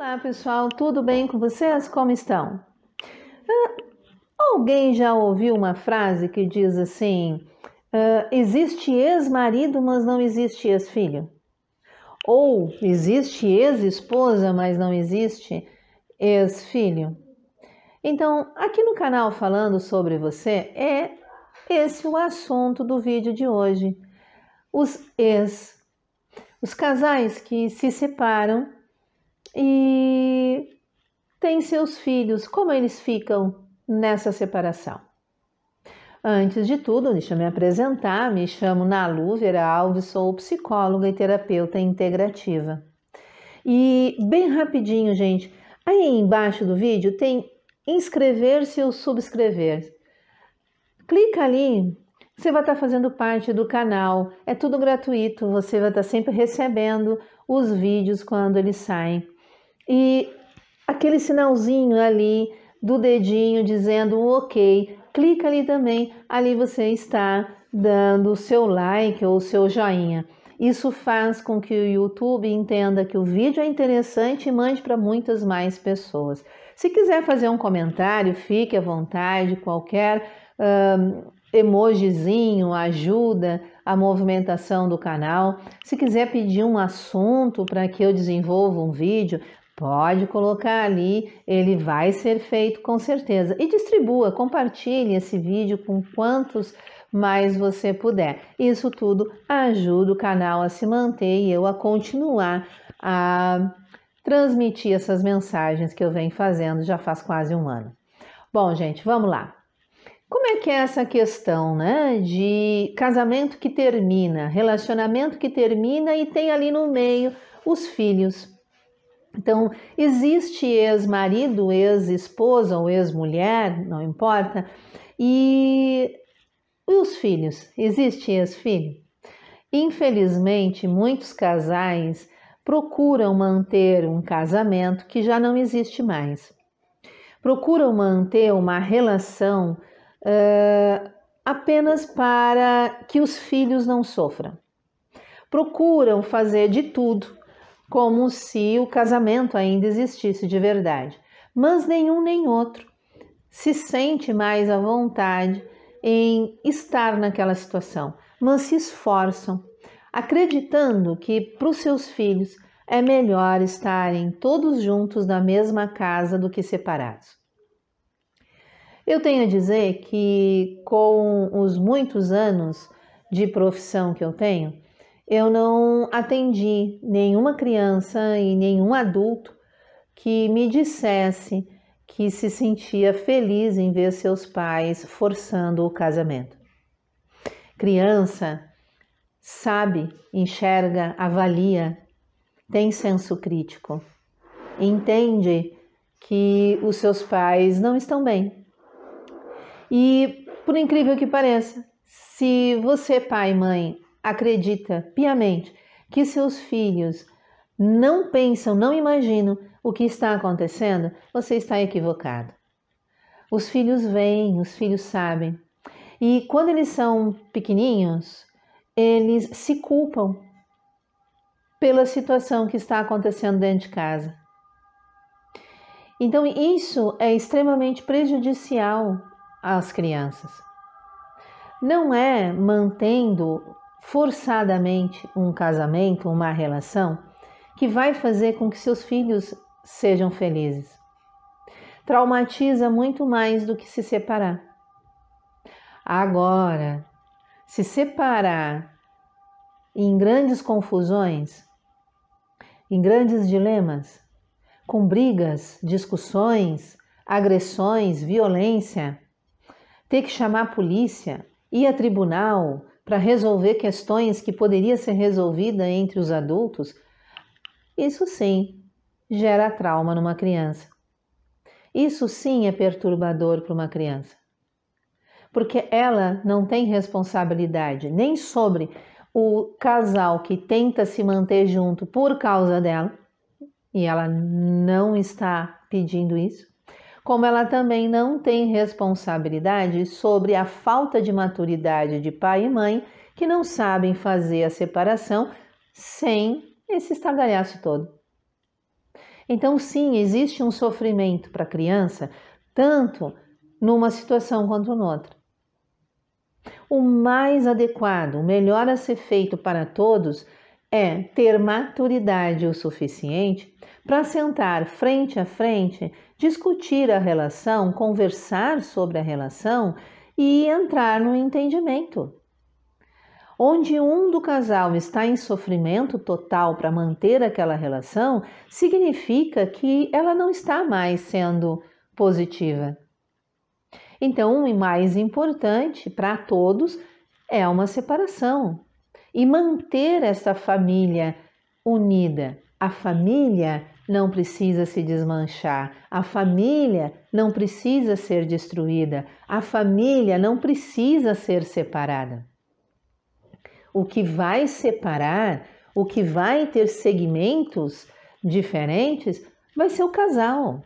Olá pessoal, tudo bem com vocês? Como estão? Alguém já ouviu uma frase que diz assim, existe ex-marido, mas não existe ex-filho? Ou existe ex-esposa, mas não existe ex-filho? Então, aqui no canal Falando Sobre Você, é esse o assunto do vídeo de hoje. Os casais que se separam e têm seus filhos, como eles ficam nessa separação? Antes de tudo, deixa eu me apresentar, me chamo Nalu Vera Alves, sou psicóloga e terapeuta integrativa. E bem rapidinho, gente, aí embaixo do vídeo tem inscrever-se ou subscrever. Clica ali, você vai estar fazendo parte do canal, é tudo gratuito, você vai estar sempre recebendo os vídeos quando eles saem. E aquele sinalzinho ali do dedinho dizendo ok, clica ali também, ali você está dando o seu like ou o seu joinha. Isso faz com que o YouTube entenda que o vídeo é interessante e mande para muitas mais pessoas. Se quiser fazer um comentário, fique à vontade, qualquer emojizinho ajuda a movimentação do canal. Se quiser pedir um assunto para que eu desenvolva um vídeo, pode colocar ali, ele vai ser feito com certeza. E distribua, compartilhe esse vídeo com quantos mais você puder. Isso tudo ajuda o canal a se manter e eu a continuar a transmitir essas mensagens que eu venho fazendo já faz quase um ano. Bom, gente, vamos lá. Como é que é essa questão, né, de casamento que termina, relacionamento que termina e tem ali no meio os filhos? Então, existe ex-marido, ex-esposa ou ex-mulher, não importa, e os filhos? Existe ex-filho? Infelizmente, muitos casais procuram manter um casamento que já não existe mais. Procuram manter uma relação apenas para que os filhos não sofram. Procuram fazer de tudo como se o casamento ainda existisse de verdade, mas nenhum nem outro se sente mais à vontade em estar naquela situação, mas se esforçam, acreditando que para os seus filhos é melhor estarem todos juntos na mesma casa do que separados. Eu tenho a dizer que com os muitos anos de profissão que eu tenho, eu não atendi nenhuma criança e nenhum adulto que me dissesse que se sentia feliz em ver seus pais forçando o casamento. Criança sabe, enxerga, avalia, tem senso crítico, entende que os seus pais não estão bem. E, por incrível que pareça, se você, pai e mãe, acredita piamente que seus filhos não pensam, não imaginam o que está acontecendo, você está equivocado. Os filhos veem, os filhos sabem. E quando eles são pequeninhos, eles se culpam pela situação que está acontecendo dentro de casa. Então, isso é extremamente prejudicial às crianças. Não é mantendo forçadamente um casamento, uma relação, que vai fazer com que seus filhos sejam felizes. Traumatiza muito mais do que se separar. Agora, se separar em grandes confusões, em grandes dilemas, com brigas, discussões, agressões, violência, ter que chamar a polícia, ir a tribunal para resolver questões que poderia ser resolvida entre os adultos, isso sim gera trauma numa criança. Isso sim é perturbador para uma criança. Porque ela não tem responsabilidade nem sobre o casal que tenta se manter junto por causa dela, e ela não está pedindo isso, como ela também não tem responsabilidade sobre a falta de maturidade de pai e mãe que não sabem fazer a separação sem esse estardalhaço todo. Então, sim, existe um sofrimento para a criança, tanto numa situação quanto noutra. O mais adequado, o melhor a ser feito para todos é ter maturidade o suficiente para sentar frente a frente, discutir a relação, conversar sobre a relação e entrar no entendimento. Onde um do casal está em sofrimento total para manter aquela relação, significa que ela não está mais sendo positiva. Então, o mais importante para todos é uma separação e manter essa família unida. A família não precisa se desmanchar, a família não precisa ser destruída, a família não precisa ser separada. O que vai separar, o que vai ter segmentos diferentes, vai ser o casal.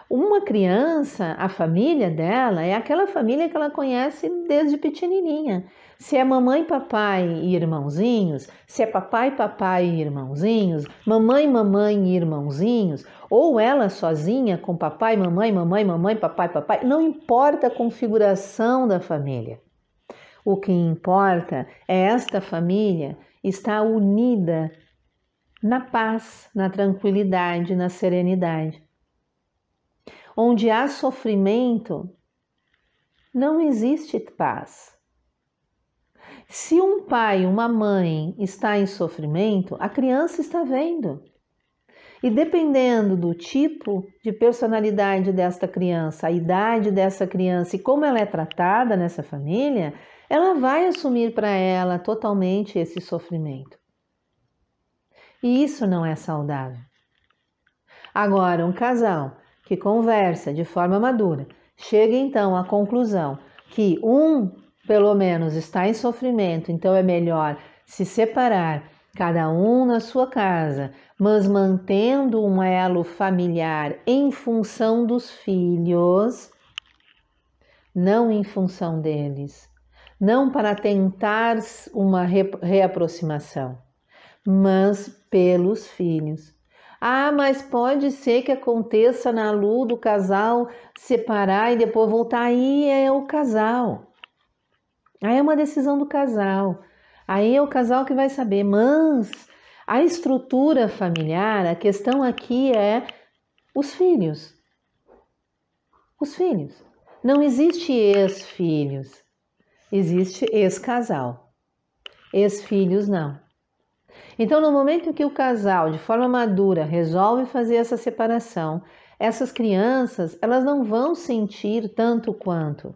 Uma criança, a família dela é aquela família que ela conhece desde pequenininha. Se é mamãe, papai e irmãozinhos, se é papai, papai e irmãozinhos, mamãe, mamãe e irmãozinhos, ou ela sozinha com papai, mamãe, mamãe, mamãe, papai, papai, não importa a configuração da família. O que importa é esta família estar unida na paz, na tranquilidade, na serenidade. Onde há sofrimento, não existe paz. Se um pai, uma mãe está em sofrimento, a criança está vendo. E dependendo do tipo de personalidade desta criança, a idade dessa criança e como ela é tratada nessa família, ela vai assumir para ela totalmente esse sofrimento. E isso não é saudável. Agora, um casal que conversa de forma madura, chega então à conclusão que pelo menos, está em sofrimento, então é melhor se separar, cada um na sua casa, mas mantendo um elo familiar em função dos filhos, não em função deles, não para tentar uma reaproximação, mas pelos filhos. Ah, mas pode ser que aconteça na lua do casal separar e depois voltar. Aí é o casal. Aí é uma decisão do casal. Aí é o casal que vai saber. Mas a estrutura familiar, a questão aqui é os filhos. Os filhos. Não existe ex-filhos. Existe ex-casal. Ex-filhos não. Então, no momento em que o casal, de forma madura, resolve fazer essa separação, essas crianças, elas não vão sentir tanto quanto.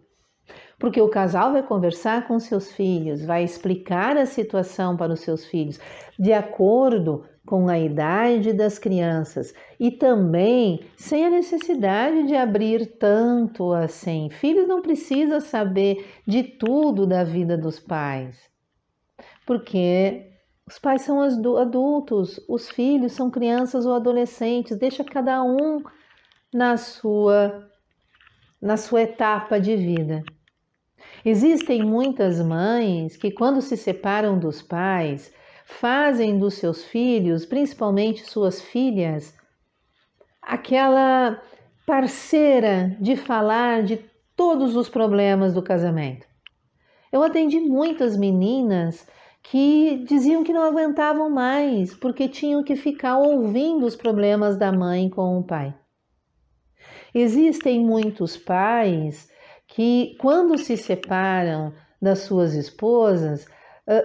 Porque o casal vai conversar com seus filhos, vai explicar a situação para os seus filhos, de acordo com a idade das crianças e também sem a necessidade de abrir tanto assim. Filhos não precisam saber de tudo da vida dos pais, porque os pais são adultos, os filhos são crianças ou adolescentes, deixa cada um na sua etapa de vida. Existem muitas mães que, quando se separam dos pais, fazem dos seus filhos, principalmente suas filhas, aquela parceira de falar de todos os problemas do casamento. Eu atendi muitas meninas que diziam que não aguentavam mais, porque tinham que ficar ouvindo os problemas da mãe com o pai. Existem muitos pais que, quando se separam das suas esposas,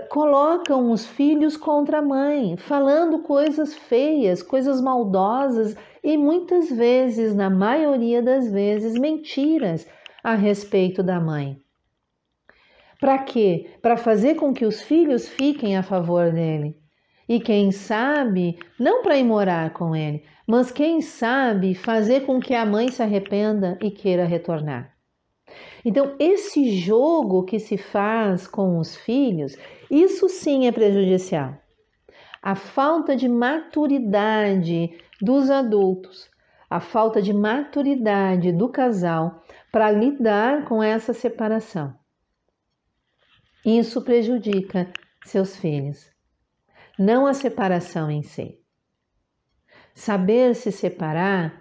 colocam os filhos contra a mãe, falando coisas feias, coisas maldosas e muitas vezes, na maioria das vezes, mentiras a respeito da mãe. Para quê? Para fazer com que os filhos fiquem a favor dele. E quem sabe, não para ir morar com ele, mas quem sabe fazer com que a mãe se arrependa e queira retornar. Então, esse jogo que se faz com os filhos, isso sim é prejudicial. A falta de maturidade dos adultos, a falta de maturidade do casal para lidar com essa separação. Isso prejudica seus filhos, não a separação em si. Saber se separar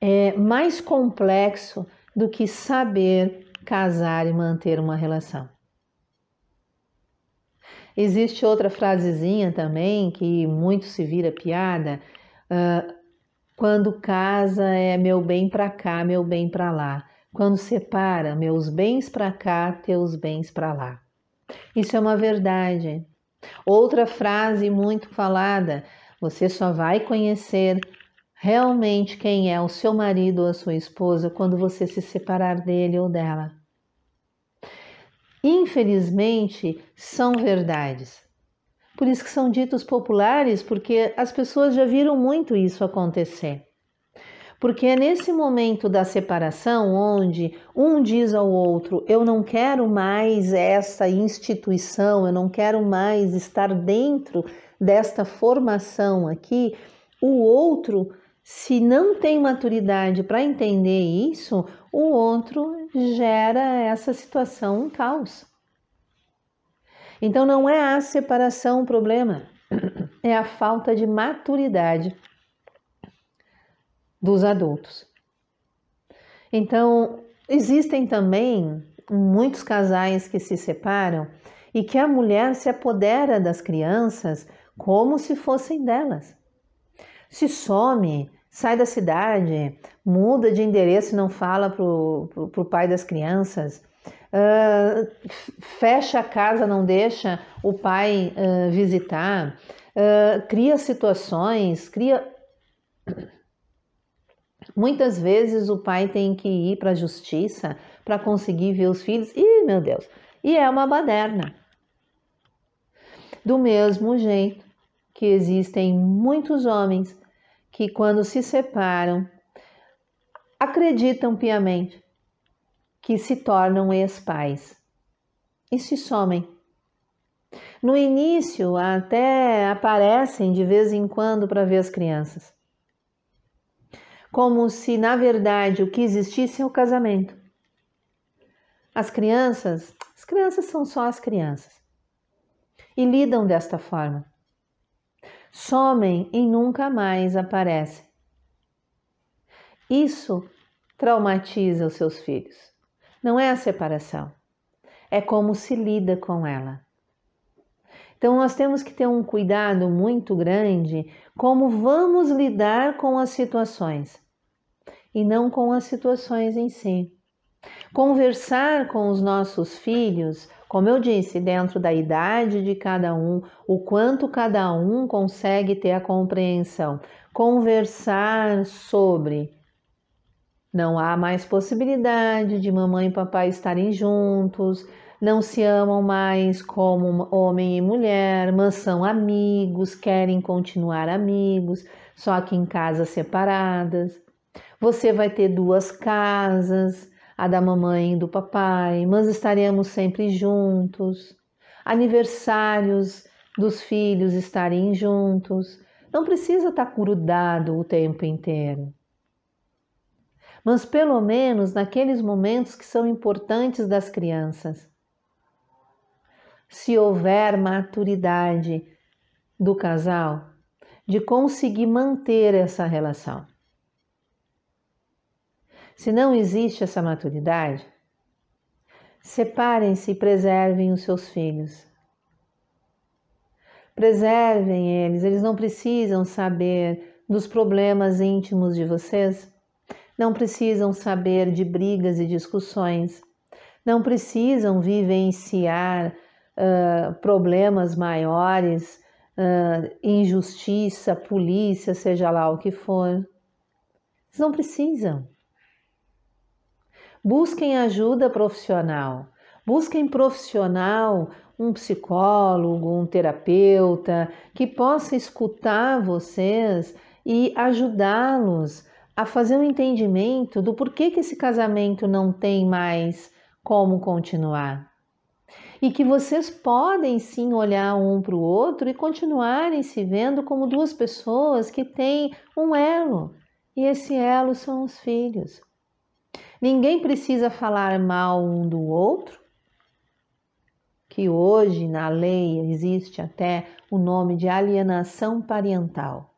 é mais complexo do que saber casar e manter uma relação. Existe outra frasezinha também que muito se vira piada, quando casa é meu bem para cá, meu bem para lá. Quando separa, meus bens para cá, teus bens para lá. Isso é uma verdade. Outra frase muito falada, você só vai conhecer realmente quem é o seu marido ou a sua esposa quando você se separar dele ou dela. Infelizmente, são verdades. Por isso que são ditos populares, porque as pessoas já viram muito isso acontecer. Porque é nesse momento da separação onde um diz ao outro, eu não quero mais essa instituição, eu não quero mais estar dentro desta formação aqui, o outro, se não tem maturidade para entender isso, o outro gera essa situação, um caos. Então não é a separação o problema, é a falta de maturidade dos adultos. Então, existem também muitos casais que se separam e que a mulher se apodera das crianças como se fossem delas. Se some, sai da cidade, muda de endereço e não fala pro pai das crianças, fecha a casa, não deixa o pai visitar, cria situações, Muitas vezes o pai tem que ir para a justiça para conseguir ver os filhos. Ih, meu Deus! E é uma baderna. Do mesmo jeito que existem muitos homens que, quando se separam, acreditam piamente que se tornam ex-pais e se somem. No início, até aparecem de vez em quando para ver as crianças. Como se, na verdade, o que existisse é o casamento. As crianças são só as crianças. E lidam desta forma. Somem e nunca mais aparecem. Isso traumatiza os seus filhos. Não é a separação. É como se lida com ela. Então, nós temos que ter um cuidado muito grande como vamos lidar com as situações e não com as situações em si. Conversar com os nossos filhos, como eu disse, dentro da idade de cada um, o quanto cada um consegue ter a compreensão. Conversar sobre não há mais possibilidade de mamãe e papai estarem juntos, não se amam mais como homem e mulher, mas são amigos, querem continuar amigos, só que em casas separadas. Você vai ter 2 casas, a da mamãe e do papai, mas estaremos sempre juntos. Aniversários dos filhos estarem juntos. Não precisa estar grudado o tempo inteiro. Mas pelo menos naqueles momentos que são importantes das crianças. Se houver maturidade do casal, de conseguir manter essa relação. Se não existe essa maturidade, separem-se e preservem os seus filhos. Preservem eles não precisam saber dos problemas íntimos de vocês, não precisam saber de brigas e discussões, não precisam vivenciar problemas maiores, injustiça, polícia, seja lá o que for. Eles não precisam. Busquem ajuda profissional. Busquem profissional, um psicólogo, um terapeuta, que possa escutar vocês e ajudá-los a fazer um entendimento do porquê que esse casamento não tem mais como continuar. E que vocês podem sim olhar um para o outro e continuarem se vendo como 2 pessoas que têm um elo. E esse elo são os filhos. Ninguém precisa falar mal um do outro, que hoje na lei existe até o nome de alienação parental.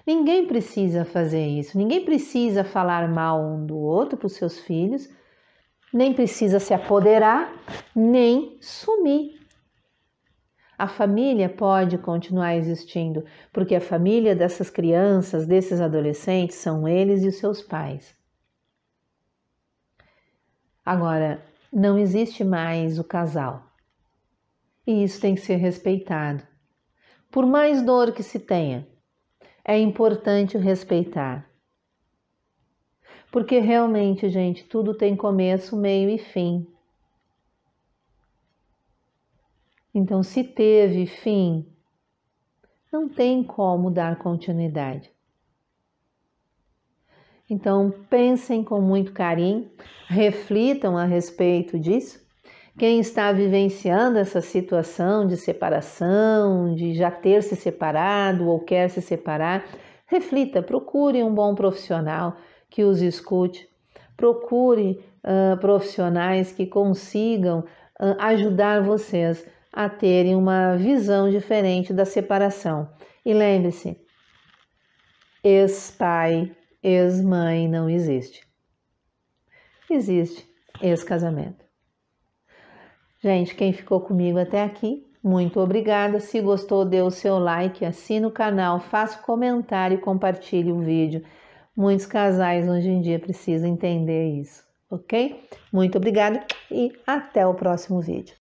Ninguém precisa fazer isso, ninguém precisa falar mal um do outro para os seus filhos, nem precisa se apoderar, nem sumir. A família pode continuar existindo, porque a família dessas crianças, desses adolescentes, são eles e os seus pais. Agora, não existe mais o casal. E isso tem que ser respeitado. Por mais dor que se tenha, é importante o respeitar. Porque realmente, gente, tudo tem começo, meio e fim. Então, se teve fim, não tem como dar continuidade. Então, pensem com muito carinho, reflitam a respeito disso. Quem está vivenciando essa situação de separação, de já ter se separado ou quer se separar, reflita, procure um bom profissional que os escute, procure profissionais que consigam ajudar vocês a terem uma visão diferente da separação. E lembre-se, ex-pai, ex-mãe não existe. Existe ex-casamento. Gente, quem ficou comigo até aqui, muito obrigada. Se gostou, dê o seu like, assine o canal, faça um comentário e compartilhe o vídeo. Muitos casais hoje em dia precisam entender isso, ok? Muito obrigada e até o próximo vídeo.